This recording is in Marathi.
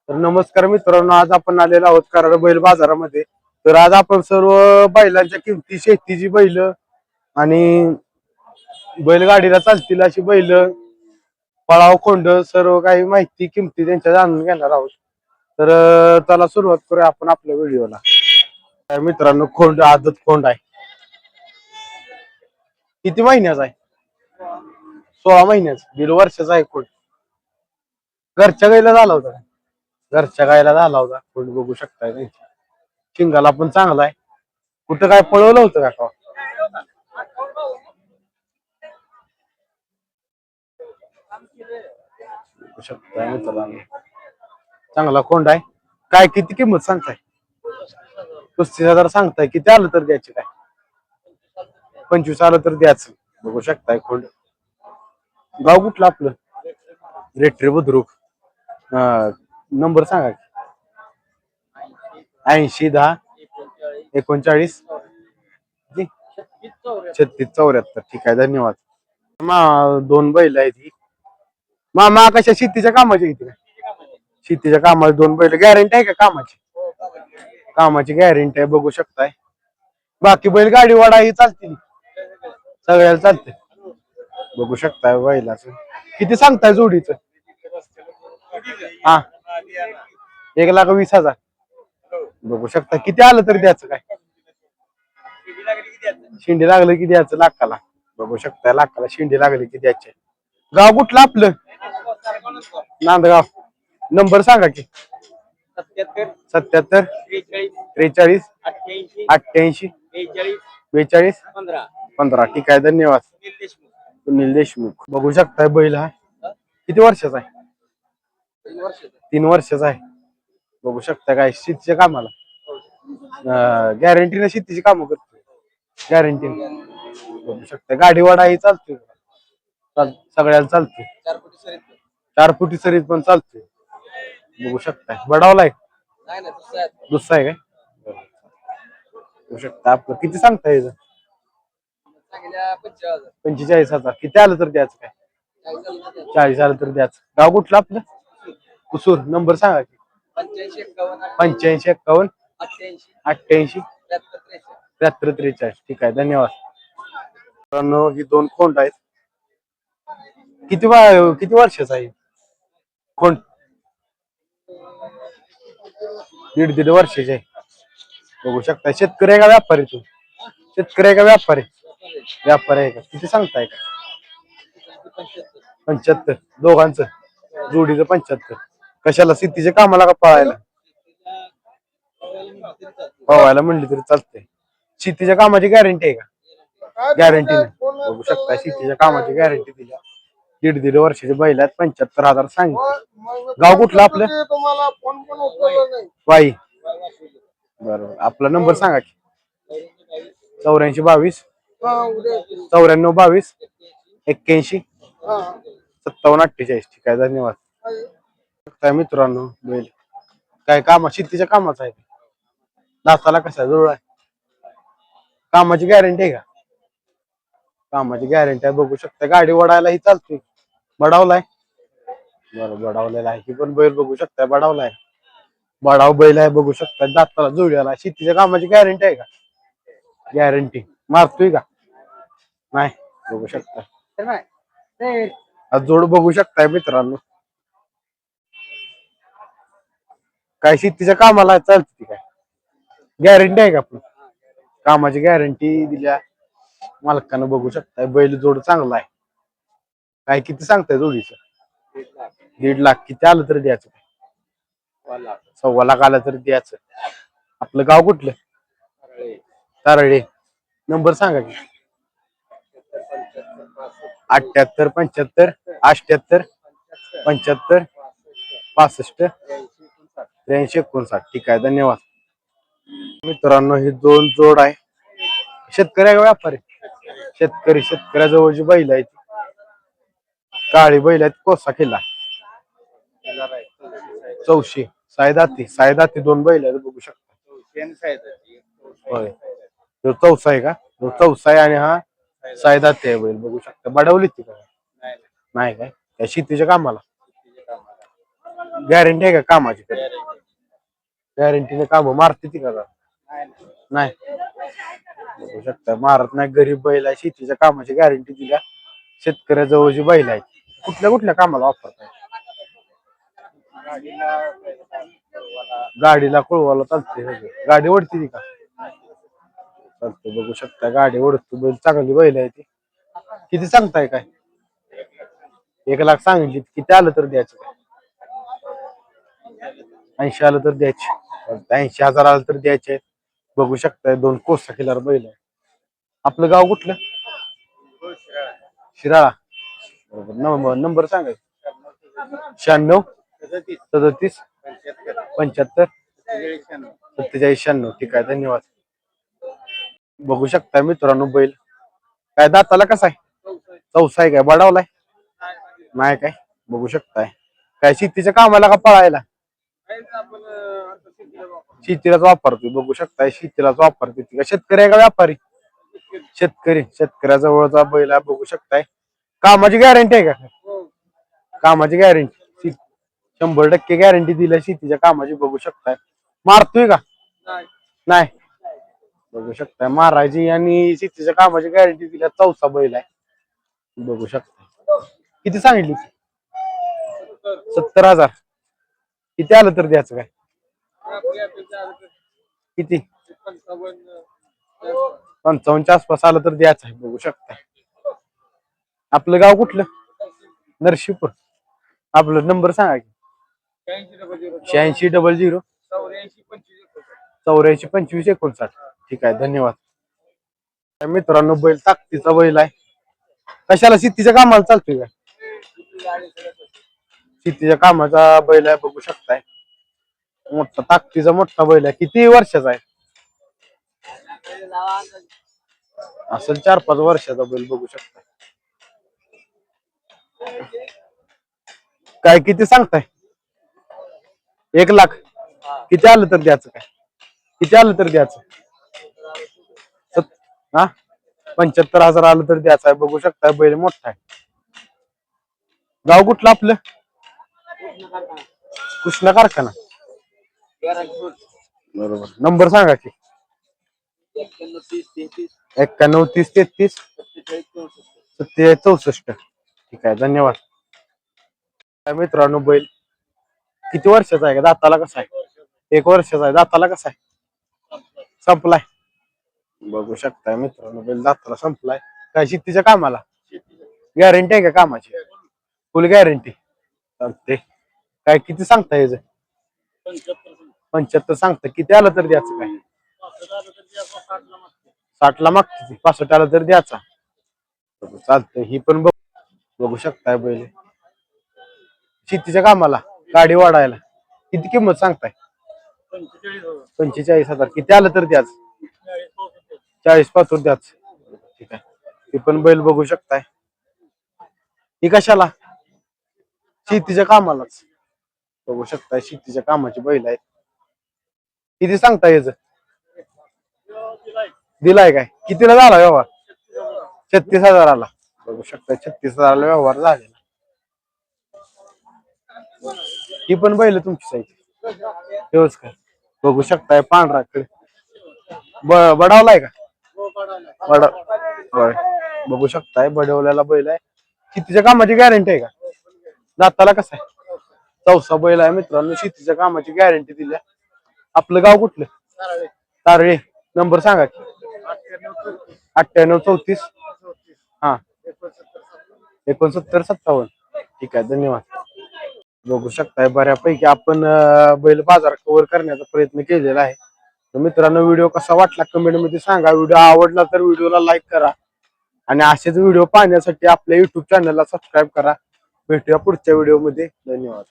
तर नमस्कार मित्रांनो, आज आपण आलेलो आहोत कराड बैल बाजारामध्ये. तर आज आपण सर्व बैलांच्या किमती, शेतीची बैल आणि बैलगाडीला चालतील अशी बैल, पळाव खोंड, सर्व काही माहिती किमती त्यांच्या जाणून घेणार आहोत. तर चला सुरुवात करूया आपण आपल्या व्हिडिओला. मित्रांनो, खोंड आदत खोंड आहे. किती महिन्याचा आहे? 16 महिन्याचा, 1.5 वर्षाचा आहे खोंड. घरच्या गाईला झाला होता. घरच्या गायला झाला होता खोंड, बघू शकताय त्यांच्या शिंगाला पण चांगला आहे. कुठं काय पळवलं होतं का? बघू शकताय मित्रांनो, चांगला खोंड आहे. काय किती किंमत सांगताय? 35,000 सांगताय. किती आलं तर द्यायचे काय? 25 आलं तर द्यायचं. बघू शकताय खोंड. गाव कुठलं आपलं? रेट्रे बुद्रुक. नंबर सांगा. 80 10 39 36 74. ठीक आहे, धन्यवाद. दोन बैल आहेत ही. मामा कशा शेतीच्या कामाची इथे? शेतीच्या कामाची दोन बैल. गॅरंटी आहे का कामाची? कामाची गॅरंटी आहे, बघू शकताय. बाकी बैल गाडी वाडा ही चालतील, सगळ्याला चालते. बघू शकताय बैलाचं. किती सांगताय जोडीचं? हा, 1,20,000. बघू शकता. किती आलं तर द्यायचं काय? शिंडी लागलं की द्यायचं लाखाला. बघू शकता, लाखाला शिंडी लागली की द्यायचे. गाव कुठलं आपलं? नांदगाव. नंबर सांगा की. 77 43 88 42 15. ठीक आहे, धन्यवाद. सुनील देशमुख. बघू शकताय बैल हा किती वर्षाचा आहे? 3 वर्षाचा आहे. बघू शकता काय शेतीच्या कामाला, गॅरंटीने शेतीची कामं करतो. गॅरंटी. बघू शकता गाडी वाडा ही चालते, सगळ्याला चालते. 4 फुटी सरीत पण चालते. बघू शकता बडावलाय. दुसरा आहे काय? बघू शकता. आपलं किती सांगताय? 45,000. किती आलं तर द्यायचं काय? 40 आलं तर द्यायचं. गाव कुठलं आपलं? कुसूर. नंबर सांगा की. 85 51 88 73 43. ठीक आहे, धन्यवाद. मित्रांनो, ही दोन खोंड आहेत. किती वर्षाचा आहे खोंड? 1.5 वर्षाचे आहे. बघू शकता. शेतकरी आहे का व्यापारी? तू शेतकरी आहे का व्यापारी? व्यापारी आहे का? किती सांगताय का? 75. दोघांचं जोडीचं 75. कशाला? शेतीच्या कामाला का पळायला? पळवायला म्हणली तरी चालते. शेतीच्या कामाची गॅरंटी आहे का? गॅरंटी नाही. बघू शकता, शेतीच्या कामाची गॅरंटी दिल्या. 1.5 वर्षाचे बैल आहेत. 75,000 सांगितलं. गाव कुठलं आपलं? वाई. बरोबर. आपला नंबर सांगा की. 84 22 94 22 81 57 48. ठीक आहे, धन्यवाद. काय मित्रांनो, बैल काय कामा शेतीच्या कामाचा आहे? दाताला कसा जुळला आहे? कामाची गॅरंटी आहे का? कामाची गॅरंटी आहे. बघू शकता गाडी वडायला ही चालते. बडावलाय. बरं, बडावलेला आहे. ही पण बैल बघू शकता, बडावलाय. बडाव बैल आहे, बघू शकता. दाताला जुळलेला. शेतीच्या कामाची गॅरंटी आहे का? गॅरंटी. मारतोय का? नाही. बघू शकता. जोड बघू शकताय मित्रांनो. काय शेतीच्या कामाला चालते काय? गॅरंटी आहे का आपण? कामाची गॅरंटी दिल्या मालकानं. बघू शकताय बैल जोड चांगला आहे. काय किती सांगताय जोडीचं? 1.5 लाख. किती आलं तरी द्यायचं? 1.25 लाख आलं तरी द्यायचं. आपलं गाव कुठलं? तारळे. नंबर सांगा की. 78 75 78 75 65 83 59. ठीक आहे, धन्यवाद. मित्रांनो, ही दोन जोड आहे. शेतकरी आहे का व्यापारी? शेतकरी. शेतकऱ्याजवळची बैल आहेत. काळी बैल आहेत. कोसा किल्ला. चौशी. सायदाती दोन बैल आहेत, बघू शकता. होय. तो चौसा आहे का? तो चौसा आहे आणि हा सायदाती आहे बैल, बघू शकता. बडवली ती का? नाही काय? त्या शेतीच्या कामाला. गॅरंटी आहे का कामाची? गॅरंटीने काम मारते ती का जरा? नाही बघू शकता मारत नाही. गरीब बैल आहे, शेतीच्या कामाची गॅरंटी दिल्या. शेतकऱ्याजवळची बैल आहे. कुठल्या कुठल्या कामाला वापरताय? गाडीला कुळवाला चालते. गाडी ओढते ती का? चालते. बघू शकता गाडी ओढतो बैल, चांगली बैल आहे ती. किती सांगताय काय? 1 लाख सांगितली. किती आलं तर द्यायचं? 80 आलं तर द्यायचे. 80,000 आलं तर द्यायचे. बघू शकताय 2 कोसा किलर बैल आहे. आपलं गाव कुठलं? शिराळा. बरोबर. नंबर सांगायचं. 96 37 75 47 96. ठीक आहे, धन्यवाद. बघू शकताय मित्रांनो बैल काय दाताला कसा आहे? चौसा आहे काय? बडावलाय नाही काय? बघू शकताय काय शेतीच्या कामाला का पळायला? शेतीलाच वापरतोय. बघू शकताय शेतीलाच वापरते. का शेतकरी आहे का व्यापारी? शेतकरी. शेतकऱ्याजवळचा बैल आहे. बघू शकताय कामाची गॅरंटी आहे का? कामाची गॅरंटी 100% गॅरंटी दिल्या शेतीच्या कामाची. बघू शकताय मारतोय का? नाही. बघू शकताय मारायची आणि शेतीच्या कामाची गॅरंटी दिल्या. चौसा बैल आहे. बघू शकता. किती सांगितली? 70,000. किती आलं तर द्यायचं काय? किती? 55च्या आसपास आलं तर द्यायचं आहे. बघू शकता. आपलं गाव कुठलं? नरशिपूर. आपलं नंबर सांगा की. 8600 84 25 59. ठीक आहे, धन्यवाद. मित्रांनो बैल ताकदीचा बैल आहे. कशाला? शेतीच्या कामाला चालतोय का? शेतीच्या कामाचा बैल आहे. बघू शकताय मोठा ताकदीचा मोठा बैल आहे. किती वर्षाचा आहे? असेल 4-5 वर्षाचा बैल. बघू शकता काय किती सांगताय? 1 लाख. किती आलं तर द्यायचं काय? किती आलं तर द्यायचं? 75,000 आलं तर द्यायचं आहे. बघू शकता बैल मोठा आहे. गाव कुठलं आपलं? कृष्णा कारखाना. बरोबर. नंबर सांगा की. 91 30 33 47 64. ठीक आहे, धन्यवाद. मित्रांनो बैल किती वर्षाचा आहे? दाताला कसा आहे? 1 वर्षाचा आहे. दाताला कसा आहे? संपलाय. बघू शकताय मित्रांनो बैल दाताला संपलाय. काय शेतीच्या कामाला गॅरंटी आहे का कामाची? फुल गॅरंटी. चालते. काय किती सांगता याचं? 75 सांगता. किती आलं तर द्यायचं काय? 60 ला मागते. 65 आलं तर द्यायचा. चालतंय. ही पण बघू शकताय बैल शेतीच्या कामाला गाडी वाढायला. किती किंमत सांगताय? 45,000. किती आलं तर द्याच? 40 पासून द्याच. ठीक आहे. ही पण बैल बघू शकताय. ही कशाला? शेतीच्या कामालाच. बघू शकताय शेतीच्या कामाची बैल आहेत. किती सांगता याच? दिलाय काय? कितीला झाला व्यवहार? 36,000ला. बघू शकता 36,000ला व्यवहार झालेला. ही पण बैल तुमची साईड काय? बघू शकताय पांढराकडे बडावलाय का? होय. बघू शकताय बडवल्याला बैल आहे. शेतीच्या कामाची गॅरंटी आहे का? दाताला कसा आहे? चौसा बैल आहे मित्रांनो. शेतीच्या कामाची गॅरंटी दिल्या. आपलं गाव कुठलं? तारळे. नंबर सांगा की. 98 34 हा 69 57. ठीक आहे, धन्यवाद. बघू शकताय बऱ्यापैकी आपण बैल बाजार कव्हर करण्याचा प्रयत्न केलेला आहे. तर मित्रांनो व्हिडिओ कसा वाटला कमेंट मध्ये सांगा. व्हिडिओ आवडला तर व्हिडिओला लाईक करा आणि असेच व्हिडिओ पाहण्यासाठी आपल्या युट्यूब चॅनलला सबस्क्राईब करा. भेटूया पुढच्या व्हिडिओ मध्ये. धन्यवाद.